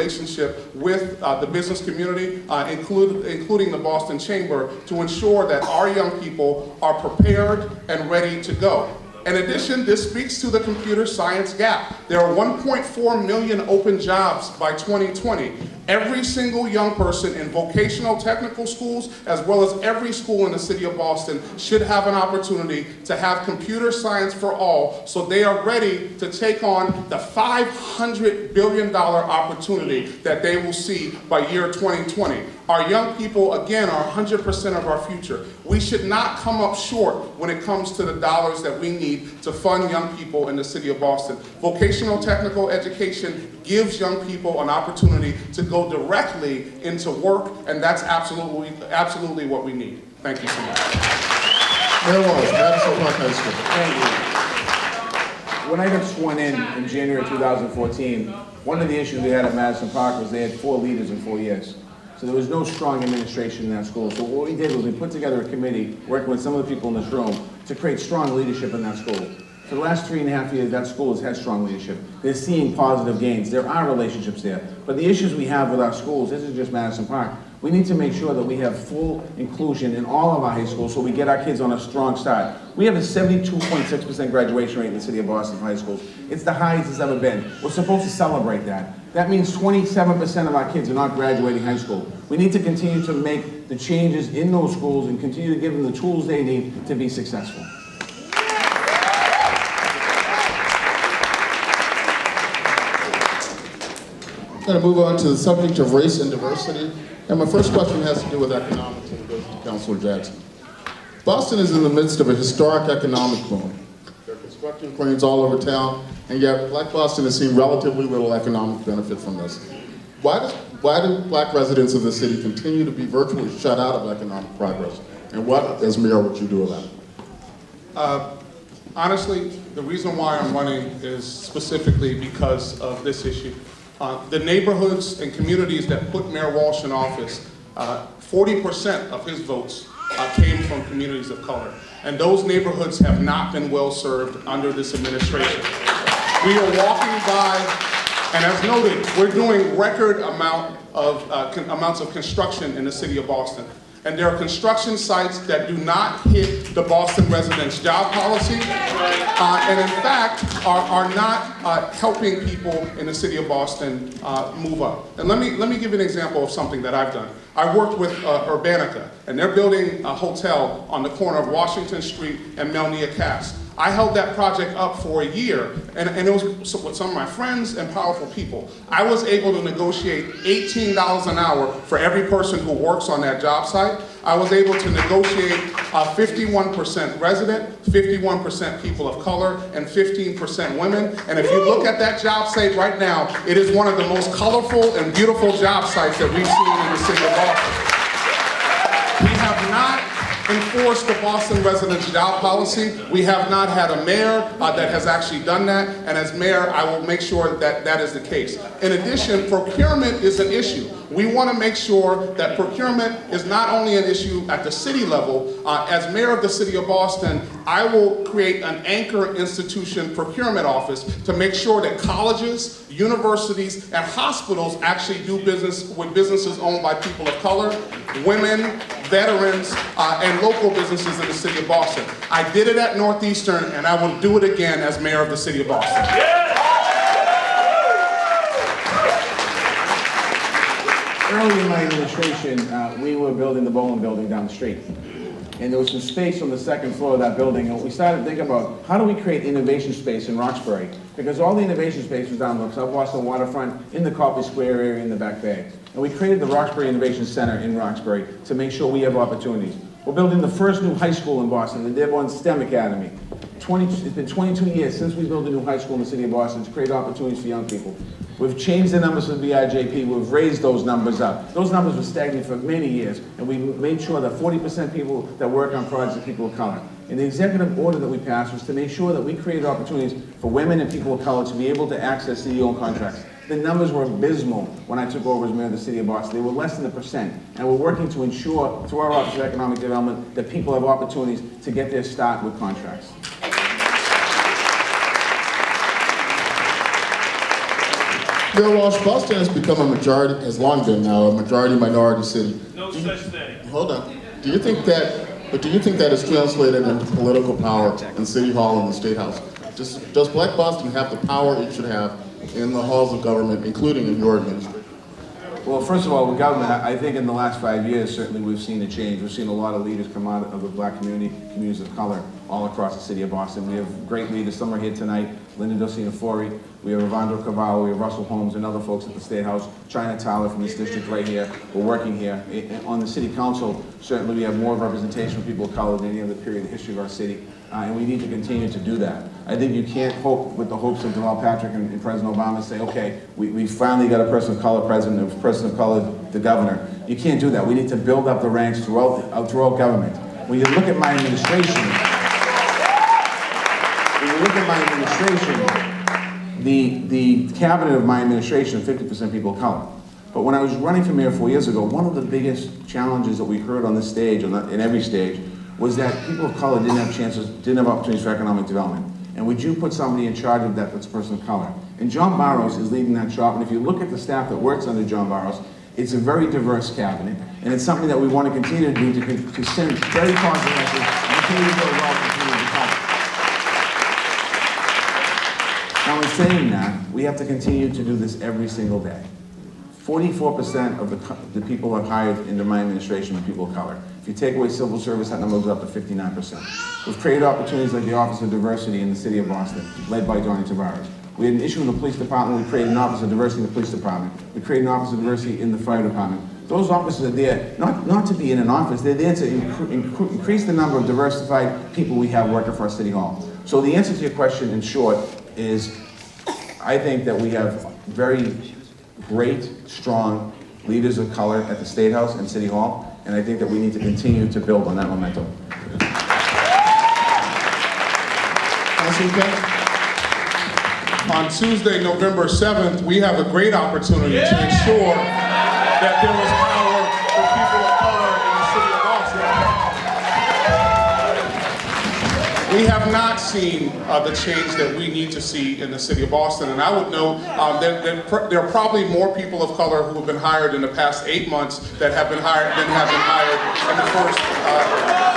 relationship with the business community, including the Boston Chamber, to ensure that our young people are prepared and ready to go. In addition, this speaks to the computer science gap. There are 1.4 million open jobs by 2020. Every single young person in vocational technical schools, as well as every school in the city of Boston, should have an opportunity to have computer science for all, so they are ready to take on the $500 billion opportunity that they will see by year 2020. Our young people, again, are 100% of our future. We should not come up short when it comes to the dollars that we need to fund young people in the city of Boston. Vocational technical education gives young people an opportunity to go directly into work, and that's absolutely what we need. Thank you so much. Mayor Walsh, Madison Park High School. Thank you. When I got sworn in January 2014, one of the issues we had at Madison Park was they had 4 leaders in 4 years. So there was no strong administration in that school. So what we did was we put together a committee, working with some of the people in this room, to create strong leadership in that school. For the last 3.5 years, that school has had strong leadership. They're seeing positive gains. There are relationships there. But the issues we have with our schools, this is just Madison Park, we need to make sure that we have full inclusion in all of our high schools so we get our kids on a strong start. We have a 72.6% graduation rate in the city of Boston for high schools. It's the highest it's ever been. We're supposed to celebrate that. That means 27% of our kids are not graduating high school. We need to continue to make the changes in those schools and continue to give them the tools they need to be successful. I'm going to move on to the subject of race and diversity. And my first question has to do with economics, and it goes to Councilor Jackson. Boston is in the midst of a historic economic boom. There are construction cranes all over town, and yet Black Boston has seen relatively little economic benefit from this. Why do Black residents of the city continue to be virtually shut out of economic progress? And what, as mayor, would you do about it? Honestly, the reason why I'm running is specifically because of this issue. The neighborhoods and communities that put Mayor Walsh in office, 40% of his votes came from communities of color. And those neighborhoods have not been well served under this administration. We are walking by, and as noted, we're doing record amounts of construction in the city of Boston. And there are construction sites that do not hit the Boston residents' job policy, and in fact are not helping people in the city of Boston move up. And let me give you an example of something that I've done. I worked with Urbanica, and they're building a hotel on the corner of Washington Street and Melnia Cass. I held that project up for a year, and it was with some of my friends and powerful people. I was able to negotiate $18 an hour for every person who works on that job site. I was able to negotiate 51% resident, 51% people of color, and 15% women. And if you look at that job site right now, it is one of the most colorful and beautiful job sites that we've seen in the city of Boston. We have not enforce the Boston residents' job policy. We have not had a mayor that has actually done that, and as mayor, I will make sure that that is the case. In addition, procurement is an issue. We want to make sure that procurement is not only an issue at the city level. As mayor of the city of Boston, I will create an anchor institution procurement office to make sure that colleges, universities, and hospitals actually do business with businesses owned by people of color, women, veterans, and local businesses in the city of Boston. I did it at Northeastern, and I will do it again as mayor of the city of Boston. Early in my administration, we were building the bowling building down the street. And there was some space on the second floor of that building, and we started thinking about how do we create innovation space in Roxbury? Because all the innovation space was down the South Boston waterfront, in the Copley Square area, in the Back Bay. And we created the Roxbury Innovation Center in Roxbury to make sure we have opportunities. We're building the first new high school in Boston, the Dearborn STEM Academy. It's been 22 years since we built a new high school in the city of Boston to create opportunities for young people. We've changed the numbers for the BIJP, we've raised those numbers up. Those numbers were stagnant for many years, and we made sure that 40% people that work on projects are people of color. And the executive order that we passed was to make sure that we created opportunities for women and people of color to be able to access CEO contracts. The numbers were abysmal when I took over as mayor of the city of Boston. They were less than 1%. And we're working to ensure, through our Office of Economic Development, that people have opportunities to get their start with contracts. Mayor Walsh, Boston has become has long been now a majority-minority city. No such thing. Hold on. Do you think that is translated into political power in City Hall and the State House? Does Black Boston have the power it should have in the halls of government, including in your administration? Well, first of all, with government, I think in the last 5 years, certainly we've seen a change. We've seen a lot of leaders come out of the black community, communities of color, all across the city of Boston. We have great leaders. Some are here tonight. Linda Docina-Fori, we have Evandro Cavallo, we have Russell Holmes, and other folks at the State House. China Tayla from this district right here. We're working here. On the city council, certainly we have more representation of people of color than any other period in the history of our city. And we need to continue to do that. I think you can't hope with the hopes of Deval Patrick and President Obama say, okay, we finally got a person of color president, a person of color the governor. You can't do that. We need to build up the ranks throughout government. When you look at my administration, the cabinet of my administration is 50% people of color. But when I was running for mayor 4 years ago, one of the biggest challenges that we heard on this stage, in every stage, was that people of color didn't have opportunities for economic development. And would you put somebody in charge of that that's a person of color? And John Barrows is leading that job, and if you look at the staff that works under John Barrows, it's a very diverse cabinet, and it's something that we want to continue to do to send very positive messages and continue to build wealth and continue to come. Now in saying that, we have to continue to do this every single day. 44% of the people that are hired into my administration are people of color. If you take away civil service, that number goes up to 59%. We've created opportunities like the Office of Diversity in the City of Boston, led by Donnie Tavares. We had an issue in the police department, we created an Office of Diversity in the police department. We created an Office of Diversity in the fire department. Those offices are there, not to be in an office, they're there to increase the number of diversified people we have working for our City Hall. So the answer to your question, in short, is I think that we have very great, strong leaders of color at the State House and City Hall, and I think that we need to continue to build on that momentum. On Tuesday, November 7th, we have a great opportunity to ensure that there was power for people of color in the city of Boston. We have not seen the change that we need to see in the city of Boston, and I would note that there are probably more people of color who have been hired in the past 8 months that have been hired than have been hired in the first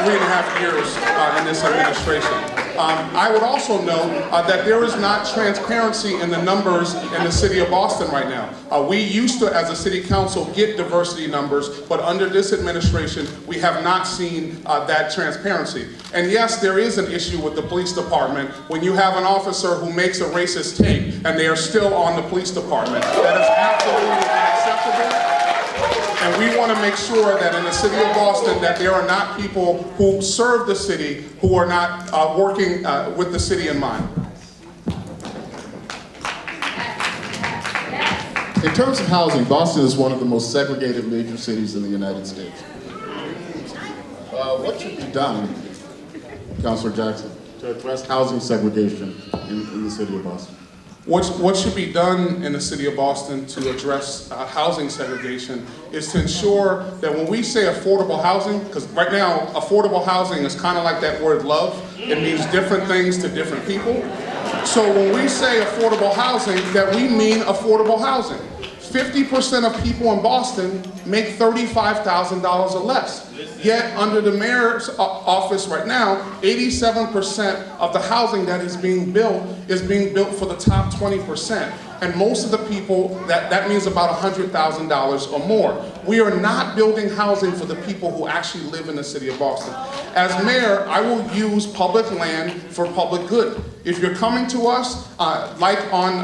3.5 years in this administration. I would also note that there is not transparency in the numbers in the city of Boston right now. We used to, as a city council, get diversity numbers, but under this administration, we have not seen that transparency. And yes, there is an issue with the police department when you have an officer who makes a racist tape and they are still on the police department. That is absolutely unacceptable. And we want to make sure that in the city of Boston that there are not people who serve the city who are not working with the city in mind. In terms of housing, Boston is one of the most segregated major cities in the United States. What should be done, Councilor Jackson, to address housing segregation in the city of Boston? What should be done in the city of Boston to address housing segregation is to ensure that when we say affordable housing, because right now affordable housing is kind of like that word love, it means different things to different people. So when we say affordable housing, that we mean affordable housing. 50% of people in Boston make $35,000 or less. Yet under the mayor's office right now, 87% of the housing that is being built for the top 20%. And most of the people, that means about $100,000 or more. We are not building housing for the people who actually live in the city of Boston. As mayor, I will use public land for public good. If you're coming to us, like on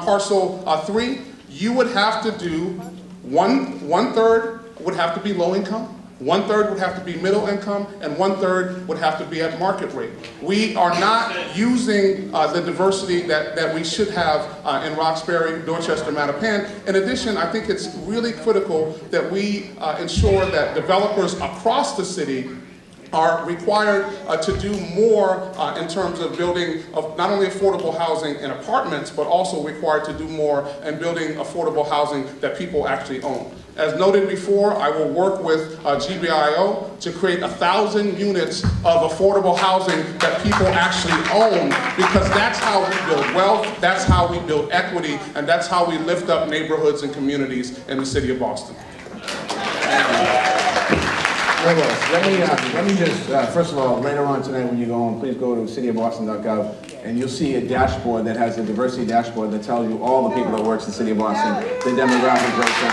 parcel 3, you would have to do one third would have to be low income, 1/3 would have to be middle income, and 1/3 would have to be at market rate. We are not using the diversity that we should have in Roxbury, Dorchester, Mattapan. In addition, I think it's really critical that we ensure that developers across the city are required to do more in terms of building of not only affordable housing in apartments, but also required to do more in building affordable housing that people actually own. As noted before, I will work with GBIO to create 1,000 units of affordable housing that people actually own, because that's how we build wealth, that's how we build equity, and that's how we lift up neighborhoods and communities in the city of Boston. Let me just, first of all, later on tonight when you go home, please go to cityofboston.gov and you'll see a dashboard that has a diversity dashboard that tells you all the people that work in the city of Boston, the demographic breakdown.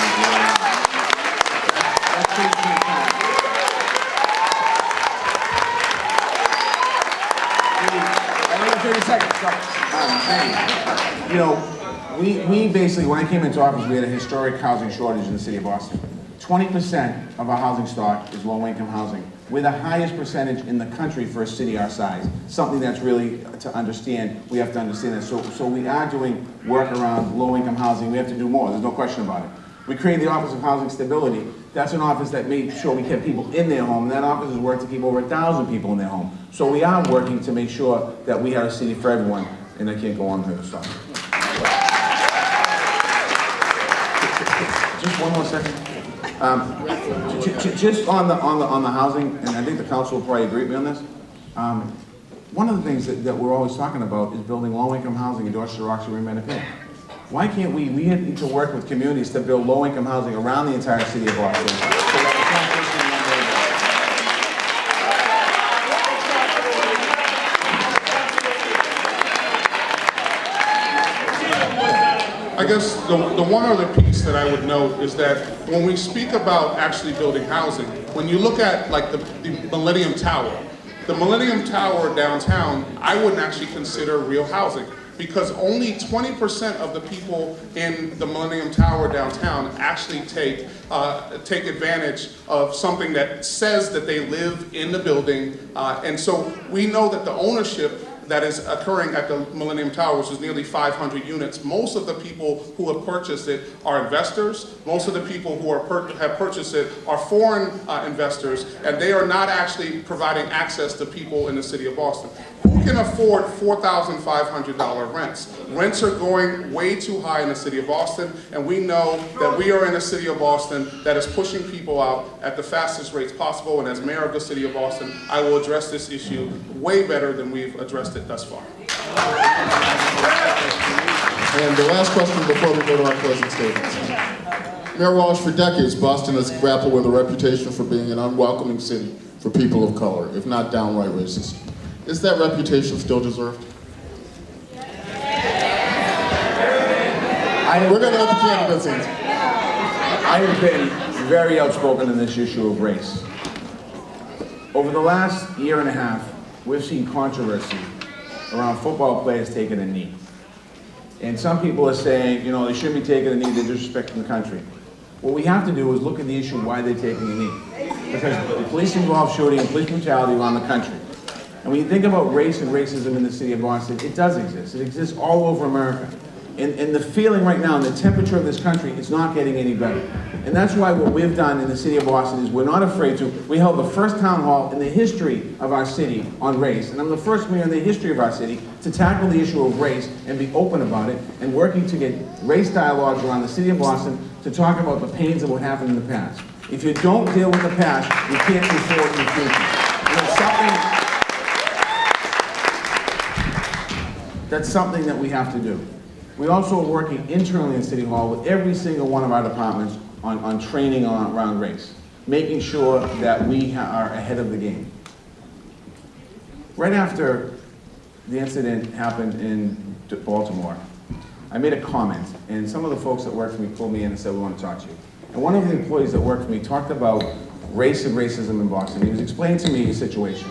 That's pretty fantastic. Only 30 seconds, so, we basically, when I came into office, we had a historic housing shortage in the city of Boston. 20% of our housing stock is low-income housing. We're the highest percentage in the country for a city our size. Something that's really to understand, we have to understand that. So we are doing work around low-income housing. We have to do more, there's no question about it. We created the Office of Housing Stability. That's an office that made sure we kept people in their home. And that office has worked to keep over 1,000 people in their home. So we are working to make sure that we are a city for everyone. And I can't go on here, stop. Just one more second. Just on the housing, and I think the council will probably agree with me on this. One of the things that we're always talking about is building low-income housing in Dorchester, Roxbury, and Madison. Why can't we need to work with communities to build low-income housing around the entire city of Boston? So that I guess the one other piece that I would note is that when we speak about actually building housing, when you look at like the Millennium Tower downtown, I wouldn't actually consider real housing, because only 20% of the people in the Millennium Tower downtown actually take advantage of something that says that they live in the building. And so we know that the ownership that is occurring at the Millennium Tower, which is nearly 500 units. Most of the people who have purchased it are investors. Most of the people who have purchased it are foreign investors, and they are not actually providing access to people in the city of Boston. Who can afford $4,500 rents? Rents are going way too high in the city of Boston, and we know that we are in a city of Boston that is pushing people out at the fastest rates possible, and as mayor of the city of Boston, I will address this issue way better than we've addressed it thus far. And the last question before we go to our closing statements. Mayor Walsh, for decades, Boston has grappled with a reputation for being an unwelcoming city for people of color, if not downright racist. Is that reputation still deserved? We're going to let the candidates answer. I have been very outspoken in this issue of race. Over the last year and a half, we've seen controversy around football players taking a knee. And some people are saying, they shouldn't be taking a knee, they're disrespecting the country. What we have to do is look at the issue why they're taking a knee. Because the police-involved shooting and police brutality around the country. And when you think about race and racism in the city of Boston, it does exist. It exists all over America. And the feeling right now, and the temperature of this country, is not getting any better. And that's why what we've done in the city of Boston is we're not afraid to. We held the first town hall in the history of our city on race. And I'm the first mayor in the history of our city to tackle the issue of race and be open about it, and working to get race dialogues around the city of Boston to talk about the pains of what happened in the past. If you don't deal with the past, you can't move forward in the future. And that's something that we have to do. We also are working internally in City Hall with every single one of our departments on training around race, making sure that we are ahead of the game. Right after the incident happened in Baltimore, I made a comment, and some of the folks that work for me pulled me in and said, we want to talk to you. And one of the employees that worked for me talked about race and racism in Boston. He was explaining to me his situation.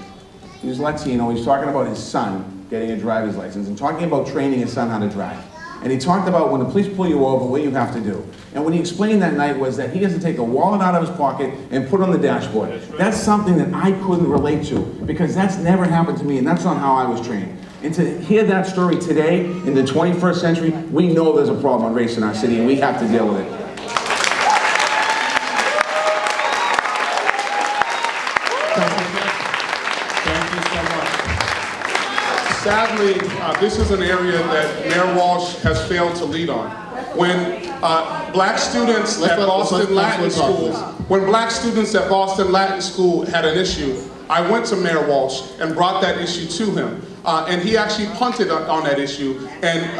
He was Latino, he was talking about his son getting a driver's license and talking about training his son how to drive. And he talked about when the police pull you over, what you have to do. And what he explained that night was that he has to take a wallet out of his pocket and put it on the dashboard. That's something that I couldn't relate to, because that's never happened to me, and that's not how I was trained. And to hear that story today, in the 21st century, we know there's a problem on race in our city, and we have to deal with it. Sadly, this is an area that Mayor Walsh has failed to lead on. When black students at Boston Latin School, had an issue, I went to Mayor Walsh and brought that issue to him. And he actually punted on that issue and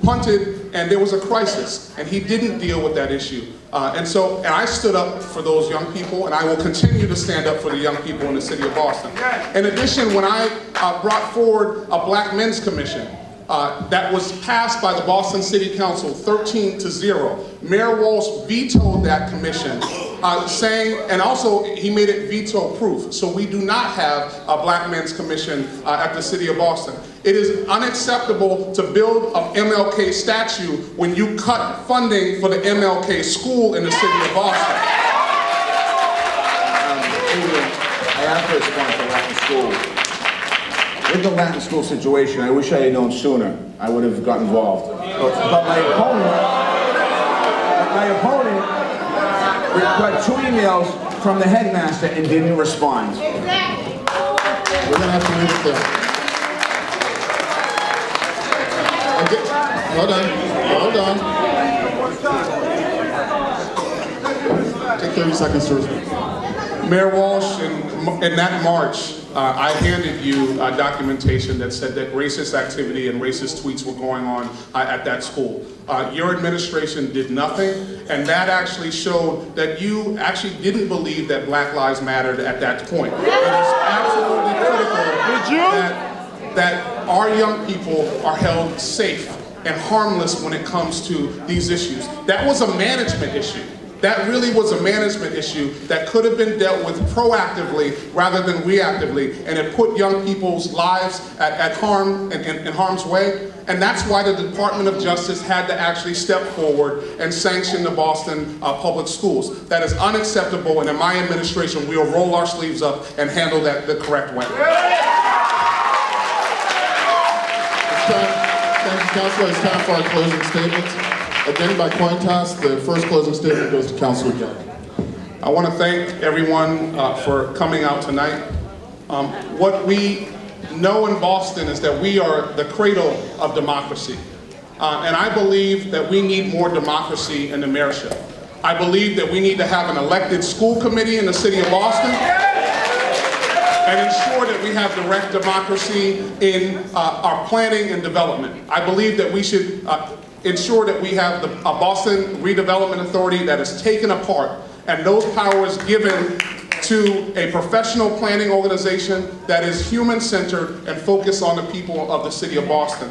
punted, and there was a crisis, and he didn't deal with that issue. And I stood up for those young people, and I will continue to stand up for the young people in the city of Boston. In addition, when I brought forward a Black Men's Commission, that was passed by the Boston City Council 13-0. Mayor Walsh vetoed that commission, saying, and also he made it veto-proof. So we do not have a Black Men's Commission at the City of Boston. It is unacceptable to build an MLK statue when you cut funding for the MLK school in the City of Boston. I have to respond to Latin school. With the Latin school situation, I wish I had known sooner. I would have got involved. But my opponent got 2 emails from the headmaster and didn't respond. We're gonna have to leave it there. Okay. Hold on. Take 30 seconds to respond. Mayor Walsh, in that March, I handed you documentation that said that racist activity and racist tweets were going on at that school. Your administration did nothing, and that actually showed that you actually didn't believe that Black Lives Mattered at that point. It is absolutely critical that our young people are held safe and harmless when it comes to these issues. That was a management issue. That really was a management issue that could have been dealt with proactively rather than reactively, and it put young people's lives at harm's way. And that's why the Department of Justice had to actually step forward and sanction the Boston public schools. That is unacceptable, and in my administration, we will roll our sleeves up and handle that the correct way. Thank you, Councilor. It's time for our closing statements. Again, by coin toss, the first closing statement goes to Councilor Jackson. I want to thank everyone for coming out tonight. What we know in Boston is that we are the cradle of democracy. And I believe that we need more democracy in the mayorship. I believe that we need to have an elected school committee in the city of Boston and ensure that we have direct democracy in our planning and development. I believe that we should ensure that we have a Boston Redevelopment Authority that is taken apart and those powers given to a professional planning organization that is human-centered and focused on the people of the city of Boston.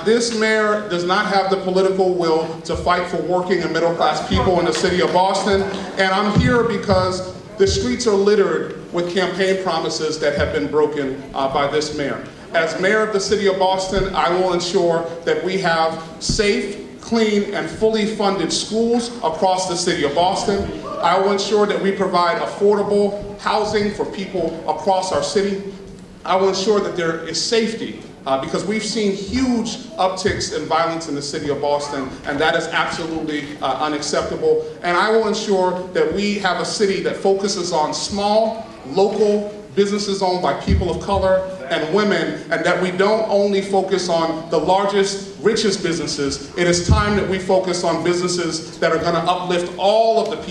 This mayor does not have the political will to fight for working and middle-class people in the city of Boston, and I'm here because the streets are littered with campaign promises that have been broken by this mayor. As mayor of the city of Boston, I will ensure that we have safe, clean, and fully funded schools across the city of Boston. I will ensure that we provide affordable housing for people across our city. I will ensure that there is safety because we've seen huge upticks in violence in the city of Boston, and that is absolutely unacceptable. And I will ensure that we have a city that focuses on small, local businesses owned by people of color and women, and that we don't only focus on the largest, richest businesses. It is time that we focus on businesses that are going to uplift all of the people